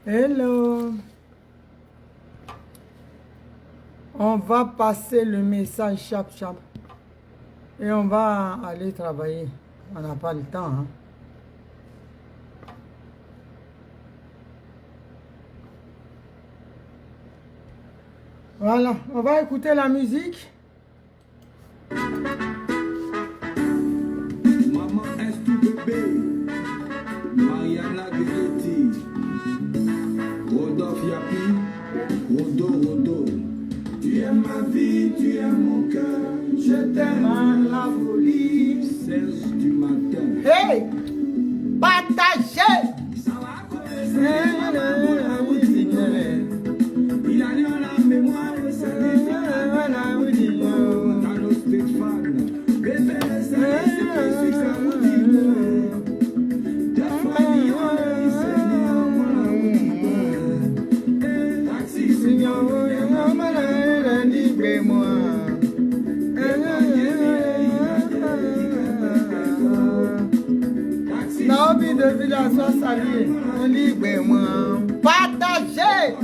Hello. On va passer le message chap. Et on va aller travailler. On n'a pas le temps. Hein? Voilà, on va écouter la musique. Maman est tout bébé. Mariana Guedetti. Rodolphe Yapi. Rodo. Tu es ma vie, tu es mon cœur. Je t'aime à la folie. 16 du matin. Hey! Partagez! Ça va commencer. Il a dans la mémoire et ça dit dans nos street fans. Bébé, c'est ça vous dit. Des fois, il y a des seigneurs, moi. Taxi, seigneur, Libre-moi. Naomi de Villa soit saluée. Libre-moi. Partagez!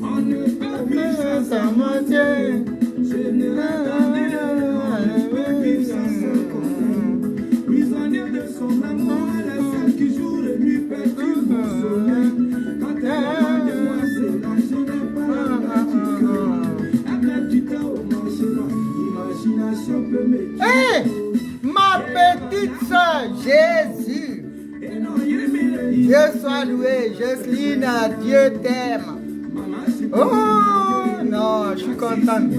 on ne peut plus Ça me tient. je ne l'attendais plus sans ce con. Prisonnier de son amour, la seule qui joue et lui perturbe mon sommeil. Quand elle parle de moi, c'est là, je n'ai pas petit cœur. La petite au manchement, imagination peut me Hey! Ma petite soeur, Jésus. et non, il Dieu soit loué, Jocelyne, Dieu t'aime. Oh non, je suis contente.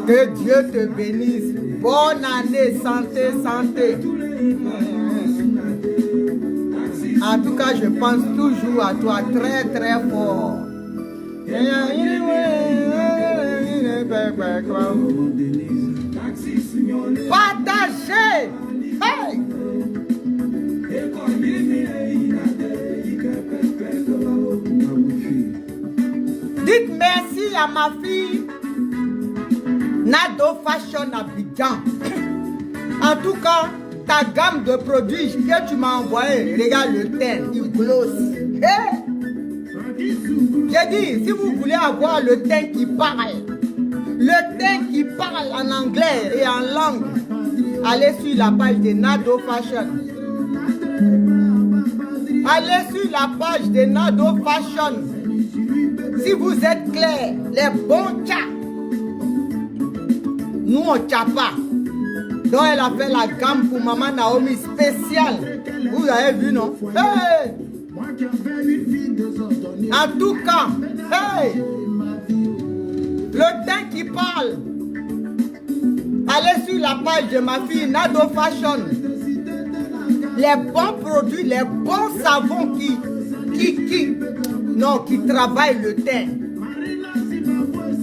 Que Dieu te bénisse. Bonne année, santé. En tout cas, je pense toujours à toi très fort. Partagez! Hey! Dites merci à ma fille Nado Fashion Abidjan. En tout cas, ta gamme de produits que tu m'as envoyé, regarde le teint, il gloss. Hey! J'ai dit, si vous voulez avoir le teint qui parle en anglais et en langue, allez sur la page de Nado Fashion. Allez sur la page de Nado Fashion. Si vous êtes clair, les bons tchas. Nous on tcha pas. Donc elle a fait la gamme pour maman Naomi spéciale. Vous avez vu, non? Hey! En tout cas, hey! Le teint qui parle. Allez sur la page de ma fille Nado Fashion. Les bons produits, les bons savons qui travaillent le teint.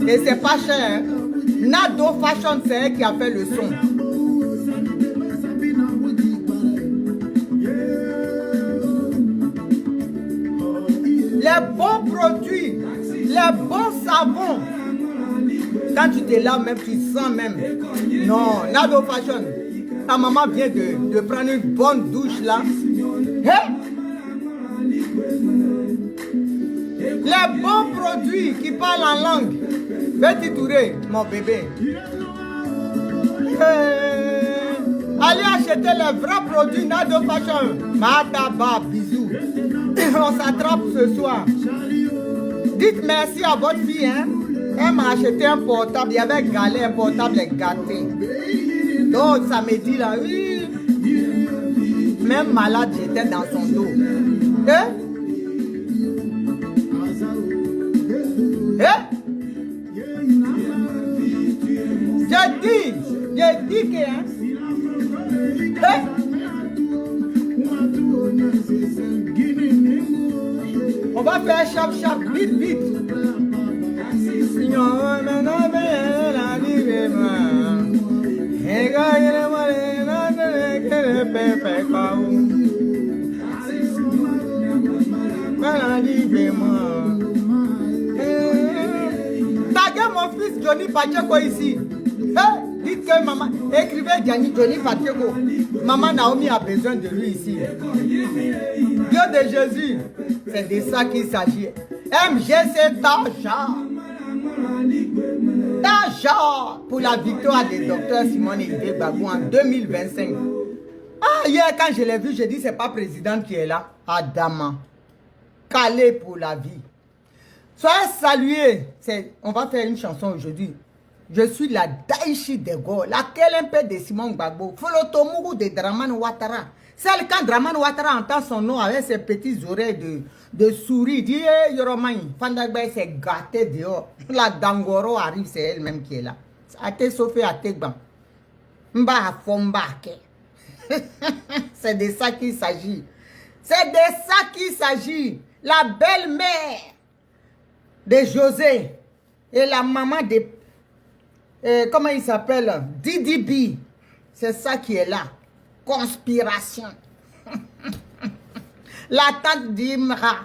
Et c'est pas cher. Nado Fashion, c'est elle qui a fait le son. Les bons produits, les bons savons. Quand tu te laves même, tu sens même. Non, Nado Fashion. Ta maman vient de prendre une bonne douche là. Hey! Les bons produits qui parlent en langue. Petit Touré, mon bébé. Hey! Allez acheter les vrais produits Nado Fashion. Mataba, bisous. On s'attrape ce soir. Dites merci à votre fille. Hein? Elle m'a acheté un portable. Il y avait galé, un portable gâté. Donc samedi là, oui. Même malade, j'étais dans son dos. Hein? Hein? J'ai dit que hein? Hein? On va faire chap, vite. Taguez mon fils Johnny Pacheco ici. Hey, dites que maman, écrivez Johnny Pacheco. Maman Naomi a besoin de lui ici. Dieu de Jésus, c'est de ça qu'il s'agit. MGC Tacha. Tacha pour la victoire du docteur Simone Yves Gbagbo en 2025. Ah, hier, quand je l'ai vu, j'ai dit, c'est pas président qui est là. Adama. Calé pour la vie. Soyez salués. On va faire une chanson aujourd'hui. Je suis la Daichi de Go, laquelle un peu de Simon Gbagbo. Folotomourou de Dramane Ouattara. Celle quand Dramane Ouattara entend son nom avec ses petits oreilles de souris, dit hey, Yoromai, Fandagbe s'est gâté dehors. La Dangoro arrive, c'est elle-même qui est là. Ate Sofé Ategban. Mba Fombake. C'est de ça qu'il s'agit. C'est de ça qu'il s'agit. La belle-mère de José et la maman de... comment il s'appelle? Didi B. C'est ça qui est là. Conspiration. La tante d'Imra.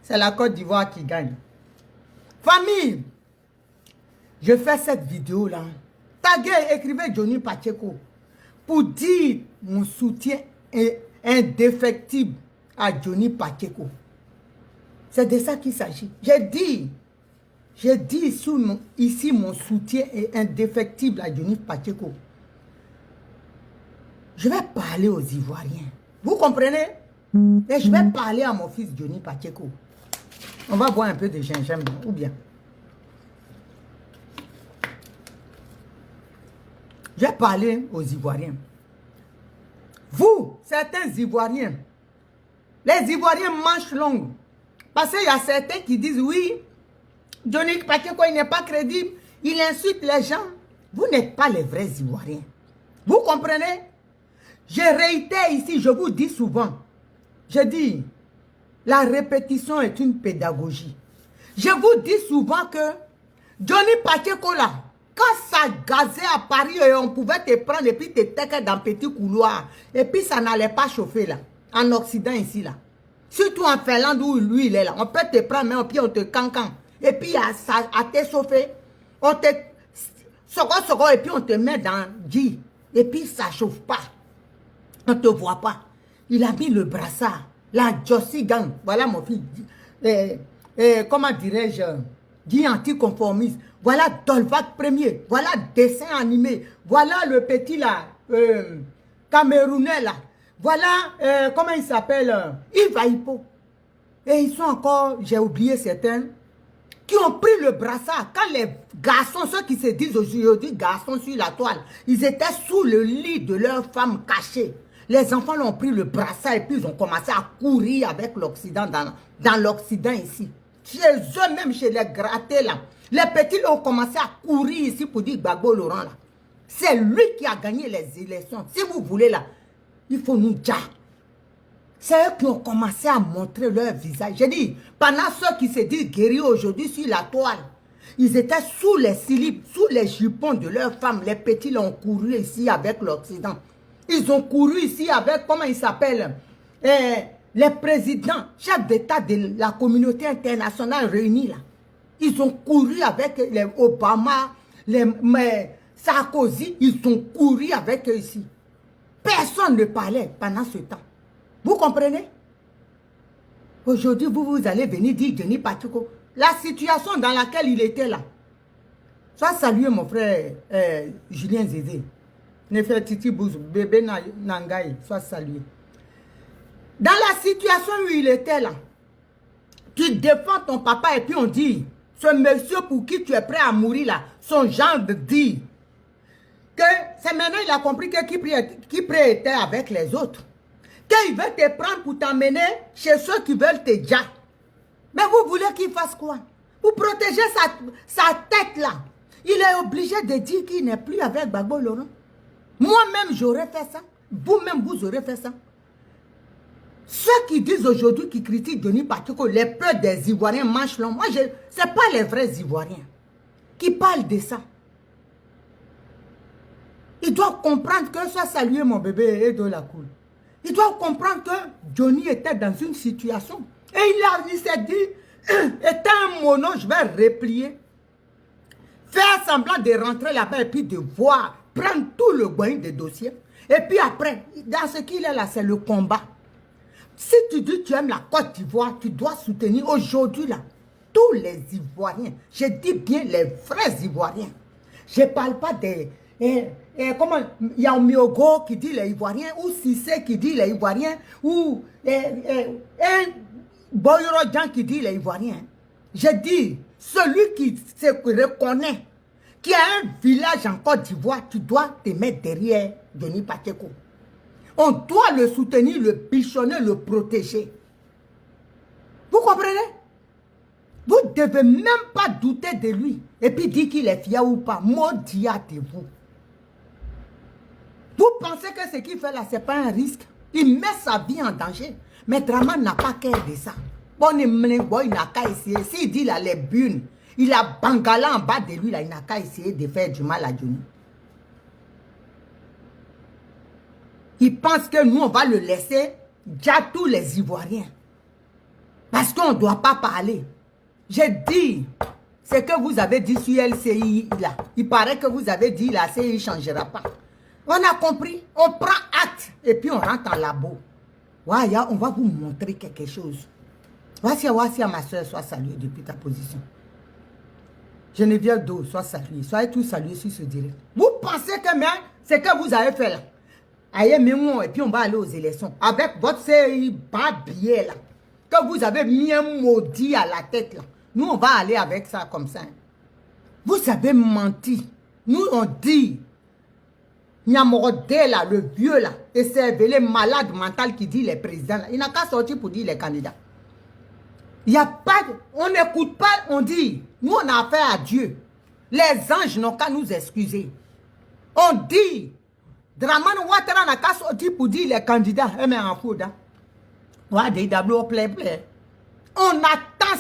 C'est la Côte d'Ivoire qui gagne. Famille, je fais cette vidéo-là. Taguez, écrivez Johnny Pacheco pour dire mon soutien indéfectible à Johnny Pacheco. C'est de ça qu'il s'agit. J'ai dit ici mon soutien est indéfectible à Johnny Pacheco. Je vais parler aux Ivoiriens. Vous comprenez? Et je vais parler à mon fils Johnny Pacheco. On va boire un peu de gingembre, ou bien. Je vais parler aux Ivoiriens. Vous, certains Ivoiriens, les Ivoiriens manches longues. Parce qu'il y a certains qui disent, oui, Johnny Pacheco, il n'est pas crédible, il insulte les gens. Vous n'êtes pas les vrais Ivoiriens. Vous comprenez? Je réitère ici, je vous dis souvent, je dis, la répétition est une pédagogie. Je vous dis souvent que Johnny Pacheco là, quand ça gazait à Paris et on pouvait te prendre et puis te tecker dans petit couloir, et puis ça n'allait pas chauffer là, en Occident ici là. Surtout en Finlande où lui il est là, on peut te prendre mais puis on te cancan. Et puis à te chauffer, on te seconde et puis on te met dans J. Et puis ça chauffe pas. On ne te voit pas. Il a mis le brassard. La Jossi Gang. Voilà mon fils. Comment dirais-je? Dit anticonformiste. Voilà Dolvac premier. Voilà dessin animé. Voilà le petit là. Camerounais là. Voilà, comment il s'appelle? Yves Aipo. Et ils sont encore, j'ai oublié certains, qui ont pris le brassard. Quand les garçons, ceux qui se disent aujourd'hui garçons sur la toile, ils étaient sous le lit de leurs femmes cachées. Les enfants l'ont pris le brassard et puis ils ont commencé à courir avec l'Occident dans l'Occident ici. Chez eux même, chez les grattés là. Les petits ont commencé à courir ici pour dire Gbagbo Laurent là. C'est lui qui a gagné les élections. Si vous voulez là, il faut nous dire. C'est eux qui ont commencé à montrer leur visage. J'ai dit, pendant ceux qui se disent guéris aujourd'hui sur la toile, ils étaient sous les slips, sous les jupons de leurs femmes. Les petits l'ont couru ici avec l'Occident. Ils ont couru ici avec, comment ils s'appellent, les présidents, chefs d'État de la communauté internationale réunis là. Ils ont couru avec les Obama, les Sarkozy, ils ont couru avec eux ici. Personne ne parlait pendant ce temps. Vous comprenez? Aujourd'hui, vous allez venir dire Johnny Pacheco. La situation dans laquelle il était là. Sois salué mon frère Julien Zézé. Nefertiti Bouzou, bébé Nangaï, sois salué. Dans la situation où il était là, tu défends ton papa et puis on dit, ce monsieur pour qui tu es prêt à mourir là, son genre de dire que c'est maintenant il a compris que qui prêt était avec les autres. Qu'il veut te prendre pour t'emmener chez ceux qui veulent te dire. Mais vous voulez qu'il fasse quoi? Pour protéger sa tête là. Il est obligé de dire qu'il n'est plus avec Gbagbo Laurent. Moi-même j'aurais fait ça. Vous-même vous aurez fait ça. Ceux qui disent aujourd'hui, qui critiquent Johnny Pacheco, les peurs des Ivoiriens manches longues, moi, ce n'est pas les vrais Ivoiriens qui parlent de ça. Ils doivent comprendre que, soit salué mon bébé et de la cool. Ils doivent comprendre que Johnny était dans une situation. Et il s'est dit, étant un mono, je vais replier. faire semblant de rentrer là-bas et puis de voir, prendre tout le goin des dossiers. Et puis après, dans ce qu'il est là, c'est le combat. Si tu dis que tu aimes la Côte d'Ivoire, tu dois soutenir aujourd'hui là tous les Ivoiriens. Je dis bien les vrais Ivoiriens. Je ne parle pas des... comment il y a un Miogo qui dit les Ivoiriens, ou Cissé qui dit les Ivoiriens, ou un Boyro Jean qui dit les Ivoiriens. Je dis, celui qui se reconnaît, qui a un village en Côte d'Ivoire, tu dois te mettre derrière Denis Pacheco. On doit le soutenir, le bichonner, le protéger. Vous comprenez? Vous ne devez même pas douter de lui. Et puis dire qu'il est fier ou pas. Maudit de vous. Vous pensez que ce qu'il fait là, ce n'est pas un risque? Il met sa vie en danger. Mais Draman n'a pas qu'à de ça. Bon, il n'a qu'à essayer. S'il dit là, les bunes, il a Bangala en bas de lui, là, il n'a qu'à essayer de faire du mal à Johnny. Il pense que nous, on va le laisser déjà tous les Ivoiriens. Parce qu'on ne doit pas parler. J'ai dit, ce que vous avez dit sur LCI, là. Il paraît que vous avez dit, la CI ne changera pas. On a compris. On prend acte et puis on rentre en labo. Ouais, on va vous montrer quelque chose. Voici ma soeur, sois saluée depuis ta position. Geneviève Do, sois saluée. Soyez tous salués sur ce direct. Vous pensez que même ce que vous avez fait là, aïe, mais et puis on va aller aux élections. Avec votre CI bas billet là, que vous avez mis un maudit à la tête là. Nous, on va aller avec ça comme ça. Vous avez menti. Nous, on dit, Niamorodé là, le vieux là, et c'est les malades mentaux qui dit les présidents là. Il n'a qu'à sortir pour dire les candidats. Il n'y a pas, on n'écoute pas, on dit, nous on a affaire à Dieu. Les anges n'ont qu'à nous excuser. On dit, Dramane Ouattara n'a qu'à sortir pour dire les candidats. Eh mais en foudre. On attend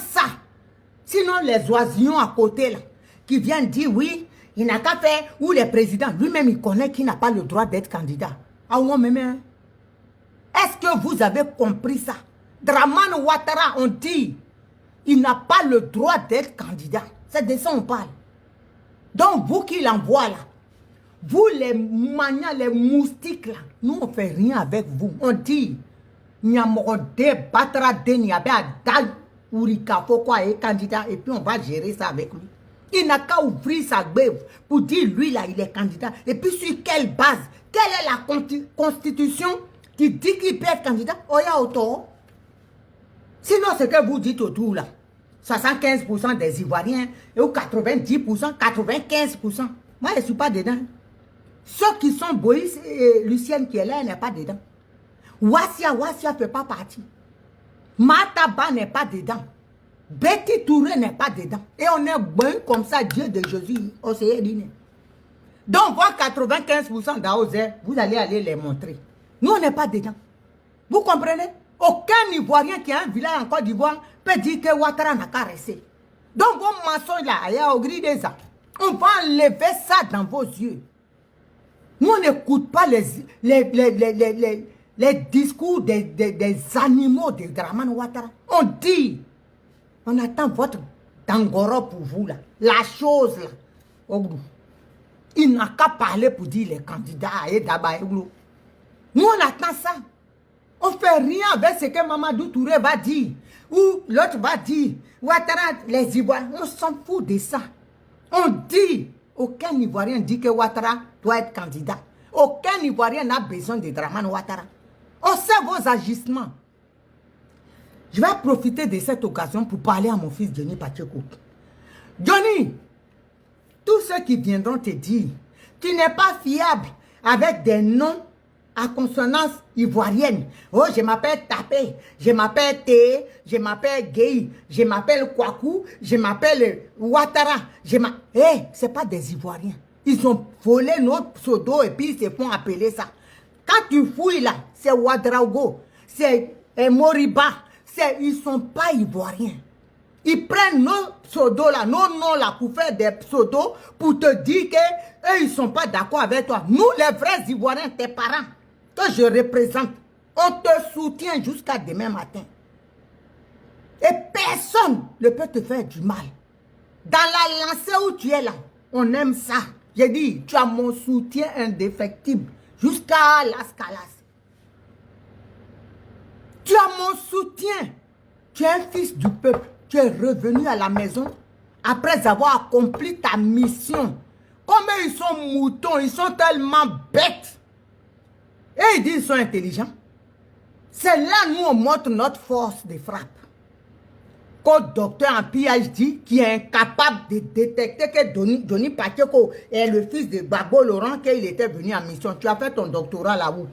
ça. Sinon les oisillons à côté là, qui viennent dire oui, il n'a qu'à faire, ou les présidents, lui-même il connaît qu'il n'a pas le droit d'être candidat. Ah ouais, même. Est-ce que vous avez compris ça? Dramane Ouattara, on dit, il n'a pas le droit d'être candidat. C'est de ça on parle. Donc, vous qui l'envoie là, vous les manias, les moustiques là, nous on ne fait rien avec vous. On dit, Nyamorde Batra Denyabe Adal Urika Fokwa est candidat et puis on va gérer ça avec lui. Il n'a qu'à ouvrir sa grève pour dire lui là il est candidat. Et puis sur quelle base? Quelle est la constitution qui dit qu'il peut être candidat? Oya auto. Sinon, ce que vous dites autour là, 75% des Ivoiriens, ou 90%, 95%, moi je ne suis pas dedans. Ceux qui sont Boïs et Lucienne qui est là, elle n'est pas dedans. Wassia ne fait pas partie. Mataba n'est pas dedans. Betty Touré n'est pas dedans. Et on est bon comme ça, Dieu de Jésus, au Seigneur. Donc, voir 95% d'Aouzé, vous allez aller les montrer. Nous, on n'est pas dedans. Vous comprenez? Aucun Ivoirien qui a un village en Côte d'Ivoire peut dire que Ouattara n'a qu'à rester. Donc, vos mensonges là, il y a au gris des ans. On va enlever ça dans vos yeux. Nous, on n'écoute pas les discours des animaux de Dramane Ouattara. On dit, on attend votre Tangoro pour vous là. La chose là. Il n'a qu'à parler pour dire les candidats et Dabaïglou. Nous, on attend ça. On ne fait rien avec ce que Mamadou Touré va dire. Ou l'autre va dire, Ouattara, les Ivoiriens, on s'en fout de ça. On dit, aucun Ivoirien dit que Ouattara doit être candidat. Aucun Ivoirien n'a besoin de Dramane Ouattara. On sait vos agissements. Je vais profiter de cette occasion pour parler à mon fils Johnny Pacheco. Johnny, tous ceux qui viendront te dire, tu n'es pas fiable avec des noms à consonance ivoirienne. Oh, je m'appelle Tapé, je m'appelle Té, je m'appelle Gueye, je m'appelle Kwaku, je m'appelle Ouattara. C'est pas des Ivoiriens. Ils ont volé notre pseudo et puis ils se font appeler ça. Quand tu fouilles là, c'est Ouadraogo, c'est Moriba, ils ne sont pas Ivoiriens. Ils prennent nos pseudos là, nos noms là pour faire des pseudos pour te dire qu'eux ils ne sont pas d'accord avec toi. Nous les vrais Ivoiriens, tes parents, que je représente, on te soutient jusqu'à demain matin. Et personne ne peut te faire du mal. Dans la lancée où tu es là, On aime ça. J'ai dit, tu as mon soutien indéfectible jusqu'à Las Calas. Tu as mon soutien. Tu es un fils du peuple. Tu es revenu à la maison après avoir accompli ta mission. Comme ils sont moutons, ils sont tellement bêtes. Et ils disent qu'ils sont intelligents. C'est là nous on montre notre force de frappe. Qu'un docteur en PhD qui est incapable de détecter que Johnny Pacheco est le fils de Gbagbo Laurent, qu'il était venu en mission. Tu as fait ton doctorat là-haut.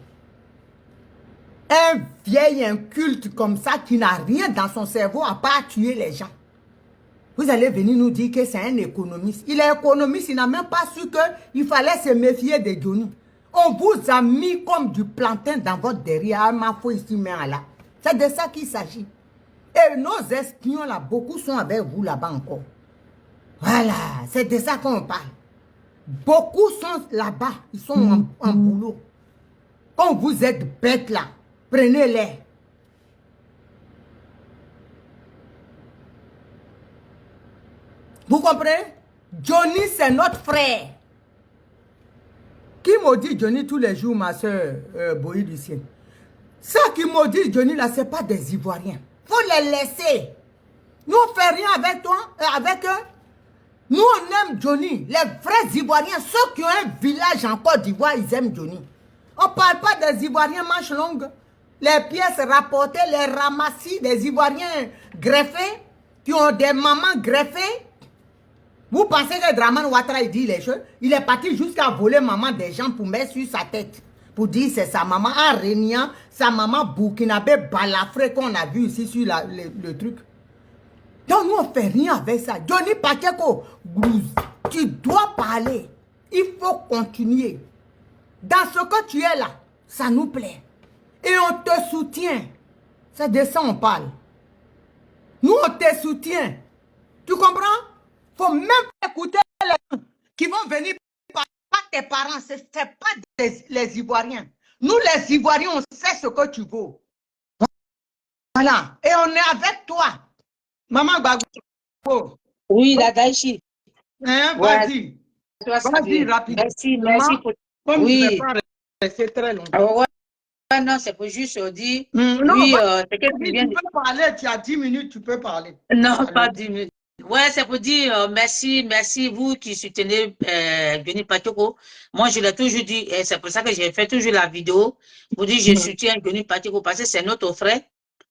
Un vieil inculte comme ça qui n'a rien dans son cerveau à part tuer les gens. Vous allez venir nous dire que c'est un économiste. Il est économiste, il n'a même pas su qu'il fallait se méfier de Johnny. On vous a mis comme du plantain dans votre derrière, ma foi ici, mais là. C'est de ça qu'il s'agit. Et nos espions là, beaucoup sont avec vous là-bas encore. Voilà, c'est de ça qu'on parle. Beaucoup sont là-bas, ils sont en boulot. Quand vous êtes bêtes là, prenez-les. Vous comprenez? Johnny, c'est notre frère. Qui maudit Johnny tous les jours, ma soeur Boï du ciel? Ça qui maudit Johnny là, ce n'est pas des Ivoiriens. Faut les laisser. Nous, on ne fait rien avec toi, avec eux. Nous, on aime Johnny. Les vrais Ivoiriens, ceux qui ont un village en Côte d'Ivoire, ils aiment Johnny. On ne parle pas des Ivoiriens manches longues. Les pièces rapportées, les ramassis, des Ivoiriens greffés, qui ont des mamans greffées. Vous pensez que Draman Ouattara, il dit les choses? Il est parti jusqu'à voler maman des gens pour mettre sur sa tête. Pour dire c'est sa maman en régnant, sa maman burkinabé balafré qu'on a vu ici sur le truc. Donc nous on ne fait rien avec ça. Johnny Pacheco, tu dois parler. Il faut continuer. Dans ce que tu es là, ça nous plaît. Et on te soutient. C'est de ça on parle. Nous on te soutient. Tu comprends? Faut même écouter les gens qui vont venir par tes parents. Ce n'est pas les Ivoiriens. Nous, les Ivoiriens, on sait ce que tu vaux. Voilà. Et on est avec toi. Maman Gbagbo. Oui, la Daïchi. Hein, Voilà. vas-y. Vas-y, rapidement. Merci pour... Comme Oui. je ne vais pas rester très longtemps. Ah ouais, non, c'est pour juste dire... Non, oui, c'est que tu viens tu peux parler. Tu as 10 minutes, tu peux parler. Non, Allez. pas 10 minutes. Ouais, c'est pour dire merci vous qui soutenez Johnny Pacheco. Moi, je l'ai toujours dit, et c'est pour ça que j'ai fait toujours la vidéo pour dire je soutiens Johnny Pacheco parce que c'est notre frère.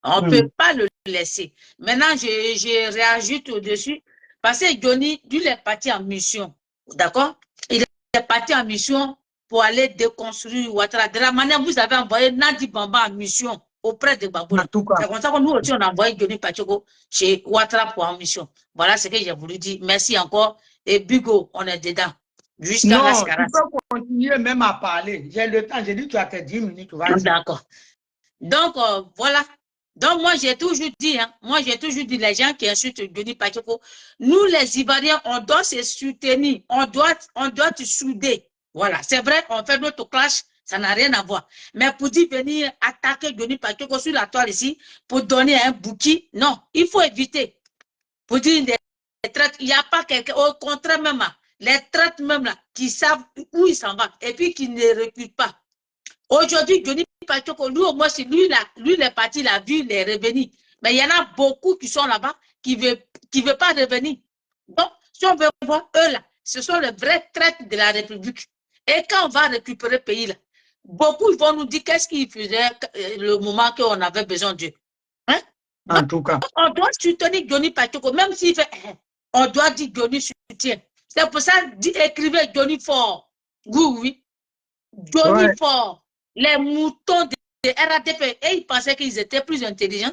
On ne peut pas le laisser. Maintenant, je réajoute au-dessus parce que Johnny, lui, il est parti en mission. D'accord? Il est parti en mission pour aller déconstruire Ouattara. De la manière vous avez envoyé Nadi Bamba en mission auprès de Gbagbo. C'est comme ça que nous aussi, on a envoyé Johnny Pacheco chez Ouattara pour en mission. Voilà ce que j'ai voulu dire. Merci encore. Et Bigo, on est dedans. Jusqu'à la Scaras. Tu peux continuer même à parler. J'ai le temps. J'ai dit tu as tes 10 minutes. D'accord. Donc, voilà. Donc, moi, j'ai toujours dit, les gens qui insultent Johnny Pacheco, nous, les Ivoiriens, on doit se soutenir. On doit se souder. Voilà. C'est vrai, on fait notre clash. Ça n'a rien à voir. Mais pour dire venir attaquer Johnny Pacheco sur la toile ici, pour donner un bouquet, non, il faut éviter. Pour dire les traites, il n'y a pas quelqu'un, au contraire même, les traites même là, qui savent où ils s'en vont et puis qui ne reculent pas. Aujourd'hui, Johnny Pacheco, lui au moins, lui les partis, il a vu les revenus. Mais il y en a beaucoup qui sont là-bas qui ne veulent pas revenir. Donc, si on veut voir eux là, ce sont les vrais traites de la République. Et quand on va récupérer le pays là, beaucoup vont nous dire qu'est-ce qu'ils faisaient le moment qu'on avait besoin d'eux. Hein? En tout cas. On doit soutenir Johnny Pacheco, même s'il fait, on doit dire Johnny soutient. C'est pour ça, écrivez Johnny fort. Oui. Johnny fort. Les moutons de RADP, et ils pensaient qu'ils étaient plus intelligents.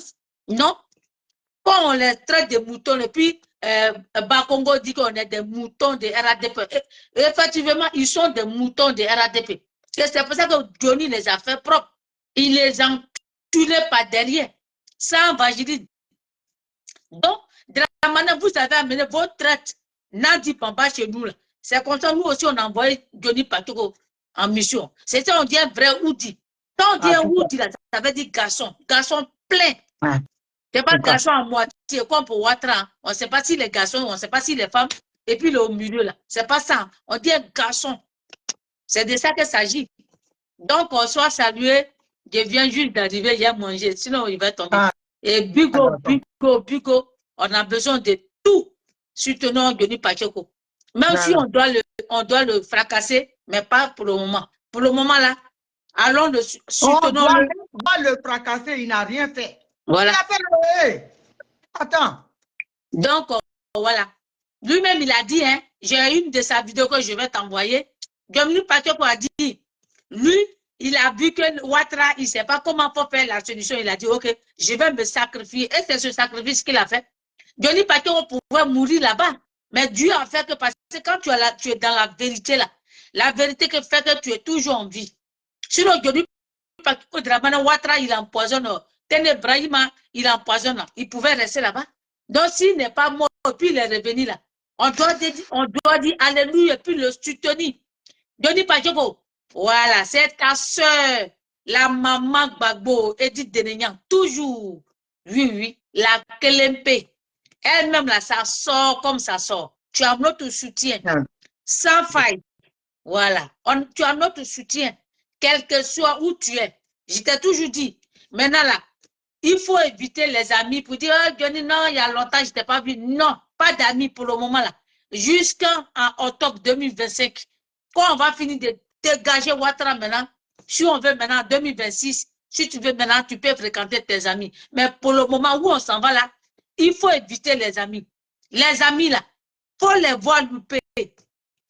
Non. Quand on les traite de moutons, et puis Bakongo dit qu'on est des moutons de RADP. Et effectivement, ils sont des moutons de RADP. Et c'est pour ça que Johnny les a fait propres. Il les a enculés par derrière. Sans vagilisme. Donc, de la manière vous avez amené votre traite, Nadi Bamba chez nous. C'est comme ça, nous aussi, on a envoyé Johnny Pacheco en mission. C'est ça, on dit un vrai Oudi. Quand on dit un Oudi, ça veut dire garçon. Garçon plein. C'est pas garçon à moitié, comme pour Ouattara. On ne sait pas si les garçons, on ne sait pas si les femmes. et puis il est au milieu là. C'est pas ça. On dit un garçon. C'est de ça qu'il s'agit. Donc, on soit salué. Je viens juste d'arriver, il a mangé. Sinon, il va tomber. Et Bigo, on a besoin de tout. Soutenons Johnny Pacheco. Même si on doit le fracasser, mais pas pour le moment. Pour le moment là, allons le soutenons. On doit le fracasser, il n'a rien fait. Voilà. Il a fait Attends. Donc, voilà. Lui-même, il a dit, hein, j'ai une de sa vidéos que je vais t'envoyer. Johnny Pacheco a dit, lui, il a vu que Ouattara, il ne sait pas comment faut faire la solution. Il a dit, OK, je vais me sacrifier. Et c'est ce sacrifice qu'il a fait. Johnny Pacheco pouvait mourir là-bas. Mais Dieu a fait que, parce que quand tu es dans la vérité là, la vérité qui fait que tu es toujours en vie. Sinon, Johnny Pacheco, Dramana Ouattara, il empoisonne. Ténébrahima, il empoisonne. Il pouvait rester là-bas. Donc, s'il n'est pas mort, puis il est revenu là, on doit dire Alléluia, puis le soutenir. Johnny Pacheco, voilà, c'est ta soeur, la maman Gbagbo, Edith Denenyan, toujours. Oui, la Kelempe. Elle-même, là, ça sort comme ça sort. Tu as notre soutien, sans faille. Voilà, tu as notre soutien, quel que soit où tu es. Je t'ai toujours dit, maintenant là, il faut éviter les amis pour dire, oh, Johnny, non, il y a longtemps, je ne t'ai pas vu. Non, pas d'amis pour le moment là. Jusqu'en octobre 2025, quand on va finir de dégager Ouattara maintenant, si on veut maintenant 2026, si tu veux maintenant, tu peux fréquenter tes amis. Mais pour le moment où on s'en va là, il faut éviter les amis. Les amis là, il faut les voir louper.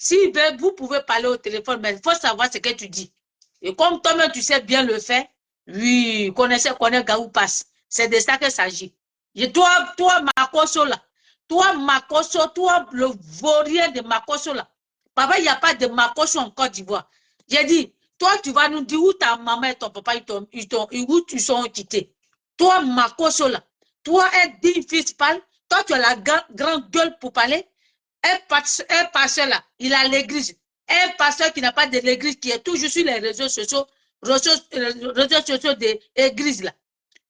Si vous pouvez parler au téléphone, mais il faut savoir ce que tu dis. Et comme toi-même, tu sais bien le faire, oui, connaît Gaou passe. C'est de ça qu'il s'agit. Et toi, Makoso là, toi, le vaurien de Makoso là, papa, il n'y a pas de Makoso en Côte d'Ivoire. J'ai dit, toi, tu vas nous dire où ta maman et ton papa, où tu sont quittés. Toi, Makoso là, toi, un digne fils parle, toi, tu as la grande gueule pour parler. Un pasteur là, il a l'église. Un pasteur qui n'a pas de l'église, qui est toujours sur les réseaux sociaux de l'église là.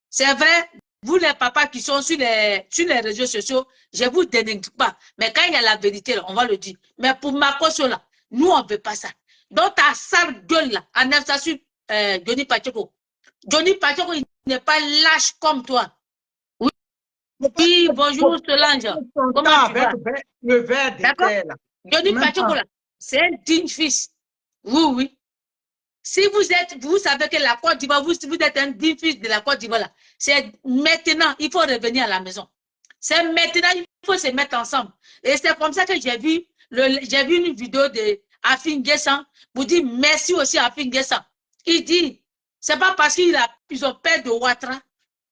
C'est vrai, vous les papas qui sont sur les réseaux sociaux, je ne vous dénigre pas. Mais quand il y a la vérité, là, on va le dire. Mais pour Makoso là, nous, on ne veut pas ça. Donc, ta sale gueule là, en Alsace, Johnny Pacheco. Johnny Pacheco, il n'est pas lâche comme toi. Oui, bonjour Solange. Comment tu vas? Le verre de terre là. Johnny Pacheco là, c'est un digne fils. Oui. Si vous savez que la Côte d'Ivoire, vous êtes un digne fils de la Côte d'Ivoire là, c'est maintenant, il faut revenir à la maison. C'est maintenant, il faut se mettre ensemble. Et c'est comme ça que j'ai vu une vidéo de Afin Guessan pour dire merci aussi à Afin Guessan. Il dit, c'est pas parce qu'ils ont peur de Ouattara.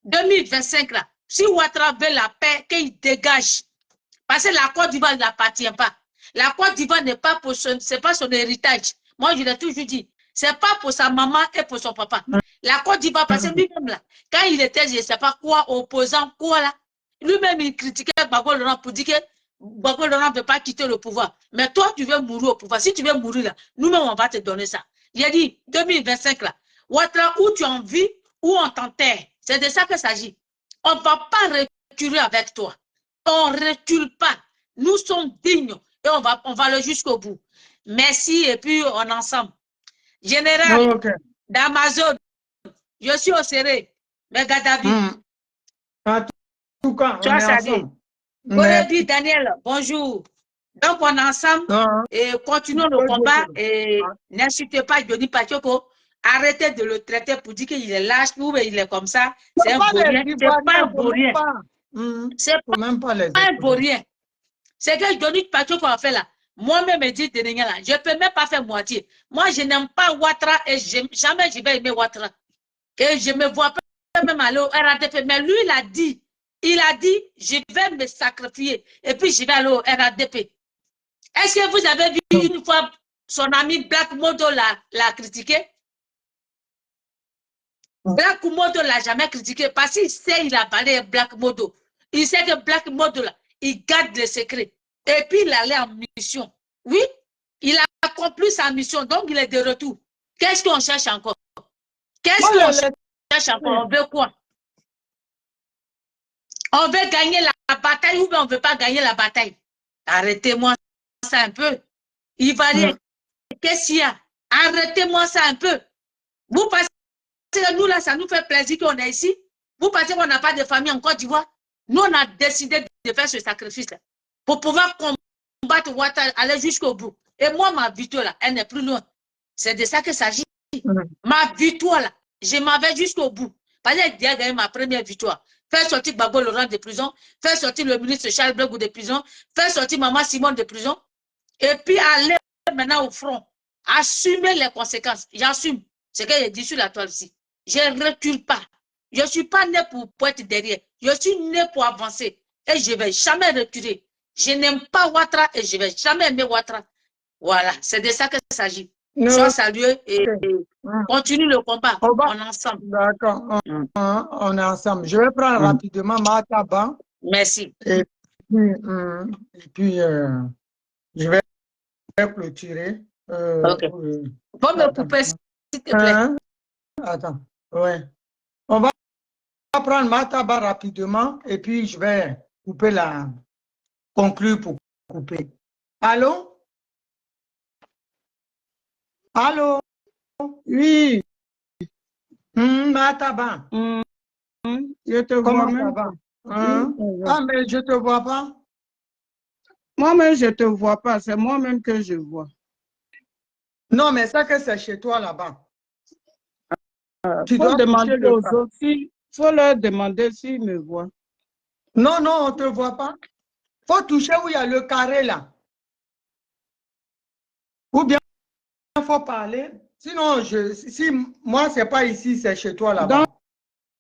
2025 là, si Ouattara veut la paix, qu'il dégage. Parce que la Côte d'Ivoire n'appartient pas. La Côte d'Ivoire n'est pas pour c'est pas son héritage. Moi, je l'ai toujours dit. C'est pas pour sa maman et pour son papa. La Côte d'Ivoire, parce que lui-même là, quand il était, je ne sais pas quoi, opposant, quoi là, lui-même, il critiquait Gbagbo Laurent pour dire que Gbagbo Laurent ne veut pas quitter le pouvoir. Mais toi, tu veux mourir au pouvoir. Si tu veux mourir là, nous-mêmes, on va te donner ça. Il a dit, 2025 là, Ouattara, où tu en vis, où on t'enterre. C'est de ça qu'il s'agit. On ne va pas reculer avec toi. On ne recule pas. Nous sommes dignes et on va aller jusqu'au bout. Merci et puis on est ensemble. Général d'Amazon, je suis au serré. Mais Gaddafi. En tout cas, on est ensemble. Gorebi Daniel, bonjour. Donc on est ensemble et continuons le combat et n'insultez pas Johnny Pacheco. Arrêtez de le traiter pour dire qu'il est lâche ou il est comme ça. C'est un vaurien. C'est pas un vaurien. C'est pas un vaurien. C'est que Johnny Pacheco a fait là. Moi-même, je dis, je ne peux même pas faire moitié. Moi, je n'aime pas Ouattara et jamais je vais aimer Ouattara. Et je ne me vois pas même aller au RADP. Mais lui, il a dit, je vais me sacrifier et puis je vais aller au RADP. Est-ce que vous avez vu une fois son ami Black Modo l'a critiqué? Black Modo ne l'a jamais critiqué parce qu'il sait qu'il a parlé Black Modo. Il sait que Black Modo, là, il garde le secret. Et puis, il allait en mission. Oui, il a accompli sa mission, donc il est de retour. Qu'est-ce qu'on cherche encore? Qu'est-ce qu'on cherche encore? On veut quoi? On veut gagner la bataille ou bien on ne veut pas gagner la bataille? Arrêtez-moi ça un peu. Ivoirien, qu'est-ce qu'il y a? Arrêtez-moi ça un peu. Vous pensez que nous, là, ça nous fait plaisir qu'on est ici? Vous pensez qu'on n'a pas de famille en Côte d'Ivoire? Nous, on a décidé de faire ce sacrifice-là pour pouvoir combattre Ouattara, aller jusqu'au bout. Et moi, ma victoire, là, elle n'est plus loin. C'est de ça que ça s'agit. Ma victoire, là, je m'en vais jusqu'au bout. Parce que j'ai gagné ma première victoire. Faire sortir Gbagbo Laurent de prison, faire sortir le ministre Charles Blegout de prison, faire sortir Maman Simone de prison, et puis aller maintenant au front, assumer les conséquences. J'assume ce que j'ai dit sur la toile ici. Je ne recule pas. Je ne suis pas né pour être derrière. Je suis né pour avancer. Et je ne vais jamais reculer. Je n'aime pas Ouattara et je ne vais jamais aimer Ouattara. Voilà, c'est de ça qu'il s'agit. Sois salué et continue le combat. On est ensemble. D'accord, on est ensemble. Je vais prendre rapidement Mataba. Merci. Et puis je vais clôturer. Ok. Faut me couper, s'il te plaît. Attends, ouais. On va prendre Mataba rapidement et puis je vais couper conclure pour couper. Allô? Allô? Oui. Mataba. Je te vois Comment même. ça va? Ah, mais je te vois pas. Moi-même, je te vois pas. C'est moi-même que je vois. Non, mais ça que c'est chez toi là-bas. Tu Faut dois demander toucher le aux autres. Faut leur demander s'ils me voient. Non, non, on ne te voit pas. Faut toucher où il y a le carré là. Ou bien il faut parler. Sinon, si moi, c'est pas ici, c'est chez toi là-bas.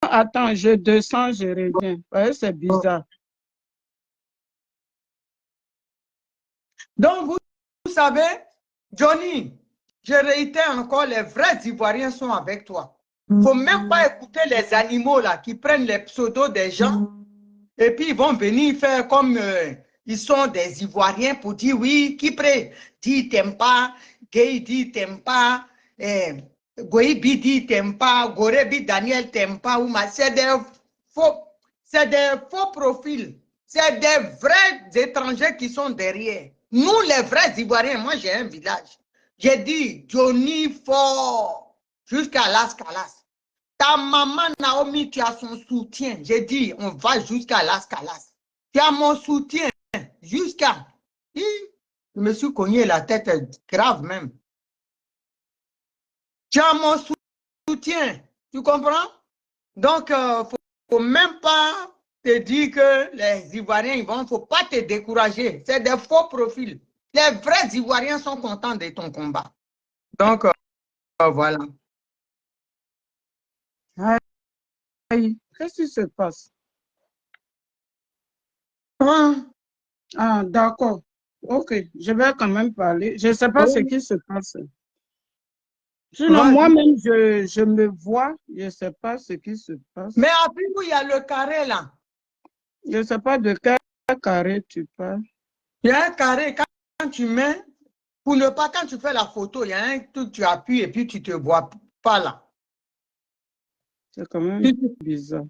Attends, je descends, je reviens. Ouais, c'est bizarre. Donc, vous savez, Johnny, je réitère encore, les vrais Ivoiriens sont avec toi. Il ne faut même pas écouter les animaux là qui prennent les pseudos des gens et puis ils vont venir faire comme ils sont des Ivoiriens pour dire oui, Kipré dit t'aimes pas, Gay dit t'aimes pas, Goïbi dit t'aimes pas, Gorebi Daniel t'aime pas, c'est des faux profils, c'est des vrais étrangers qui sont derrière. Nous les vrais Ivoiriens, moi j'ai un village, j'ai dit Johnny Fort jusqu'à Las Calas. Ta maman Naomi, tu as son soutien. J'ai dit, on va jusqu'à Las Calas. Tu as mon soutien jusqu'à... Je me suis cogné la tête grave même. Tu as mon soutien. Tu comprends? Donc, il ne faut même pas te dire que les Ivoiriens, il ne faut pas te décourager. C'est des faux profils. Les vrais Ivoiriens sont contents de ton combat. Donc, voilà. Qu'est-ce qui se passe? Ah, d'accord. Ok, je vais quand même parler. Je ne sais pas ce qui se passe. Sinon, moi-même, je me vois. Je ne sais pas ce qui se passe. Mais après vous, il y a le carré là. Je ne sais pas de quel carré tu parles. Il y a un carré quand tu mets, pour ne pas, quand tu fais la photo, il y a un truc, tu appuies et puis tu ne te vois pas là. C'est quand même bizarre.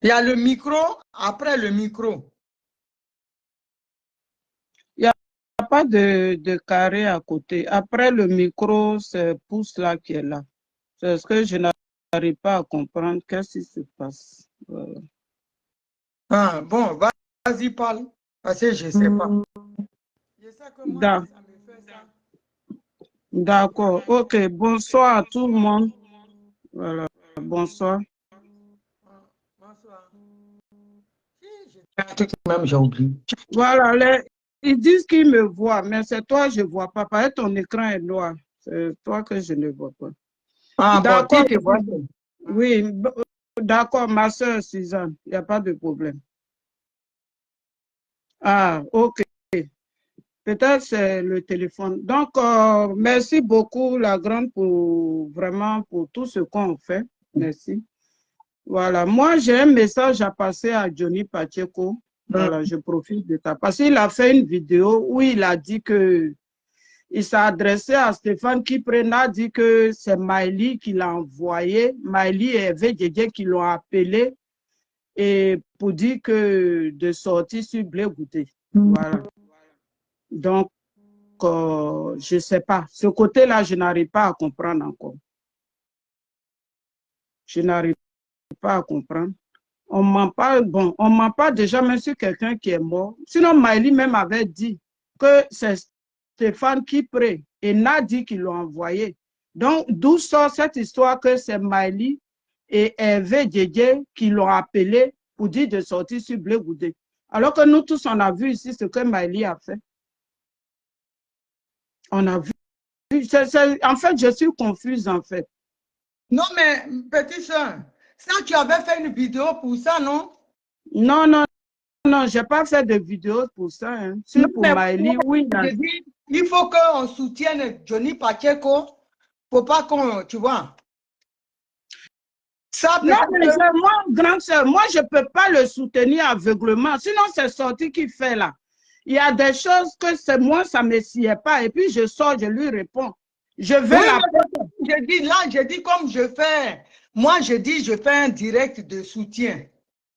Il y a le micro, après le micro. Il n'y a pas de carré à côté. Après le micro, c'est pouce là qui est là. C'est ce que je n'arrive pas à comprendre. Qu'est-ce qui se passe? Voilà. Ah, bon, vas-y, parle. Parce que je ne sais pas. Je sais que moi, ça me fait ça. D'accord. Ok. Bonsoir à tout le monde. Voilà. Bonsoir. Bonsoir. Même j'ai oublié. Voilà. Ils disent qu'ils me voient, mais c'est toi, je ne vois pas. Parce que ton écran est noir. C'est toi que je ne vois pas. Ah, d'accord. Bon, oui, d'accord, ma soeur Suzanne. Il n'y a pas de problème. Ah, ok. Peut-être c'est le téléphone. Donc, merci beaucoup, la grande, pour tout ce qu'on fait. Merci. Voilà. Moi, j'ai un message à passer à Johnny Pacheco. Voilà, je profite de ça. Parce qu'il a fait une vidéo où il a dit que il s'est adressé à Stéphane Kipré, a dit que c'est Maëli qui l'a envoyé. Maëli et VDJ qui l'ont appelé et pour dire que de sortir sur Blé Goûté. Voilà. Donc, je ne sais pas. Ce côté-là, je n'arrive pas à comprendre encore. Je n'arrive pas à comprendre. On ment pas, bon, on ment pas déjà même sur quelqu'un qui est mort. Sinon, Maëlie même avait dit que c'est Stéphane qui prie et Nadi qui l'ont envoyé. Donc, d'où sort cette histoire que c'est Maëlie et Hervé Djedje qui l'ont appelé pour dire de sortir sur Blé Goudé. Alors que nous tous, on a vu ici ce que Maëlie a fait. On a vu. En fait, je suis confuse, en fait. Non, mais petit soeur, ça, tu avais fait une vidéo pour ça, non? Non, non, non, je n'ai pas fait de vidéo pour ça. Hein. C'est pour Maëlie, oui. Je dis, il faut qu'on soutienne Johnny Pacheco. Il ne faut pas qu'on, tu vois. Ça, non, mais moi, grande sœur, moi, je ne peux pas le soutenir aveuglement. Sinon, c'est sorti qu'il fait là. Il y a des choses que c'est moi, ça ne me sied pas. Et puis, je sors, je lui réponds. Je vais je dis là, je dis comme je fais. Moi, je dis, je fais un direct de soutien.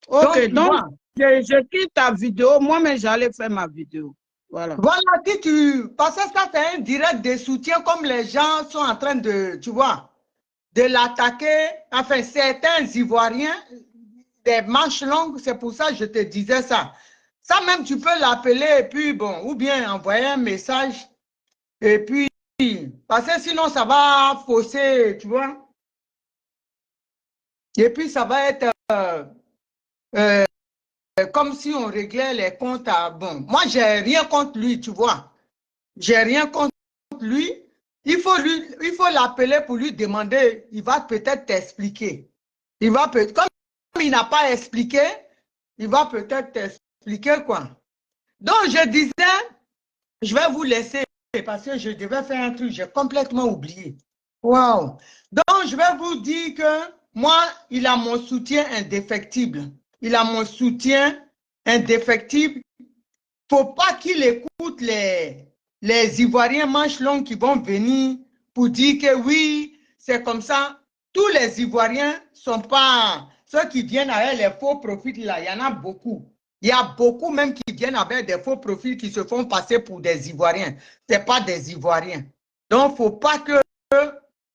Ok, donc je quitte ta vidéo. Moi-même, j'allais faire ma vidéo. Voilà. Voilà, parce que ça, c'est un direct de soutien comme les gens sont en train de, tu vois, de l'attaquer. Enfin, certains Ivoiriens, des manches longues, c'est pour ça que je te disais ça. Ça même, tu peux l'appeler et puis, bon, ou bien envoyer un message et puis, parce que sinon, ça va fausser, tu vois. Et puis, ça va être comme si on réglait les comptes à, bon, moi, j'ai rien contre lui, tu vois. J'ai rien contre lui. Il faut l'appeler pour lui demander, il va peut-être t'expliquer. Il va peut-être, comme il n'a pas expliqué, il va peut-être t'expliquer quoi. Donc, je disais, je vais vous laisser parce que je devais faire un truc, j'ai complètement oublié. Wow. Donc, je vais vous dire que moi, il a mon soutien indéfectible. Il a mon soutien indéfectible. Il ne faut pas qu'il écoute les Ivoiriens manches longues qui vont venir pour dire que oui, c'est comme ça. Tous les Ivoiriens ne sont pas ceux qui viennent avec les faux profils là. Il y en a beaucoup. Il y a beaucoup même qui viennent avec des faux profils qui se font passer pour des Ivoiriens. Ce n'est pas des Ivoiriens. Donc, il ne faut pas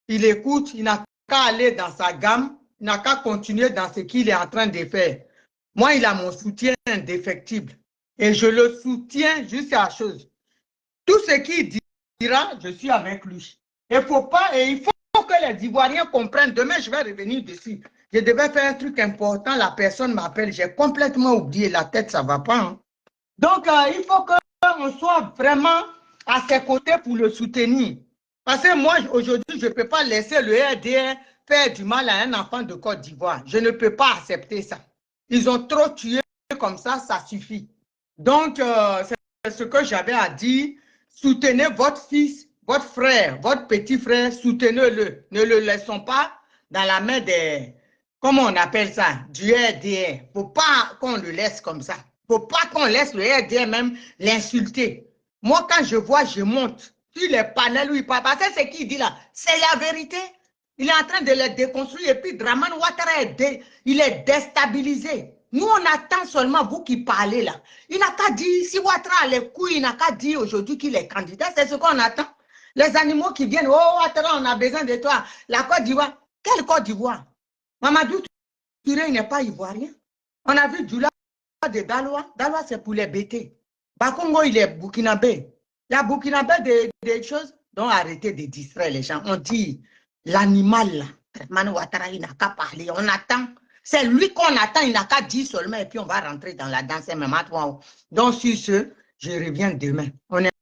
qu'il écoute. Il n'a qu'à aller dans sa gamme. Il n'a qu'à continuer dans ce qu'il est en train de faire. Moi, il a mon soutien indéfectible. Et je le soutiens jusqu'à la chose. Tout ce qu'il dira, je suis avec lui. Il faut pas, et il faut que les Ivoiriens comprennent. Demain, je vais revenir dessus. Je devais faire un truc important, la personne m'appelle. J'ai complètement oublié, la tête, ça ne va pas. Hein. Donc, il faut qu'on soit vraiment à ses côtés pour le soutenir. Parce que moi, aujourd'hui, je ne peux pas laisser le RDR faire du mal à un enfant de Côte d'Ivoire. Je ne peux pas accepter ça. Ils ont trop tué comme ça suffit. Donc, c'est ce que j'avais à dire. Soutenez votre fils, votre frère, votre petit frère, soutenez-le. Ne le laissons pas dans la main des, comment on appelle ça, du RDR. Il ne faut pas qu'on le laisse comme ça. Il ne faut pas qu'on laisse le RDR même l'insulter. Moi, quand je vois, je monte sur les panels où il parle. Parce que ce qu'il dit là, c'est la vérité. Il est en train de les déconstruire. Et puis, Dramane Ouattara, il est déstabilisé. Nous, on attend seulement vous qui parlez là. Il n'a qu'à dire, si Ouattara a les couilles, il n'a qu'à dire aujourd'hui qu'il est candidat. C'est ce qu'on attend. Les animaux qui viennent, oh Ouattara, on a besoin de toi. La Côte d'Ivoire. Quelle Côte d'Ivoire? Mamadou Touré n'est pas ivoirien. On a vu Djoula de Daloa. Daloa, c'est pour les bêtés. Bakongo, il est burkinabé. Il y a burkinabé des choses. Donc, arrêtez de distraire les gens. On dit, l'animal là, Manu Ouattara, il n'a qu'à parler. On attend. C'est lui qu'on attend, il n'a qu'à dire seulement et puis on va rentrer dans la danse. Donc, sur ce, je reviens demain. On est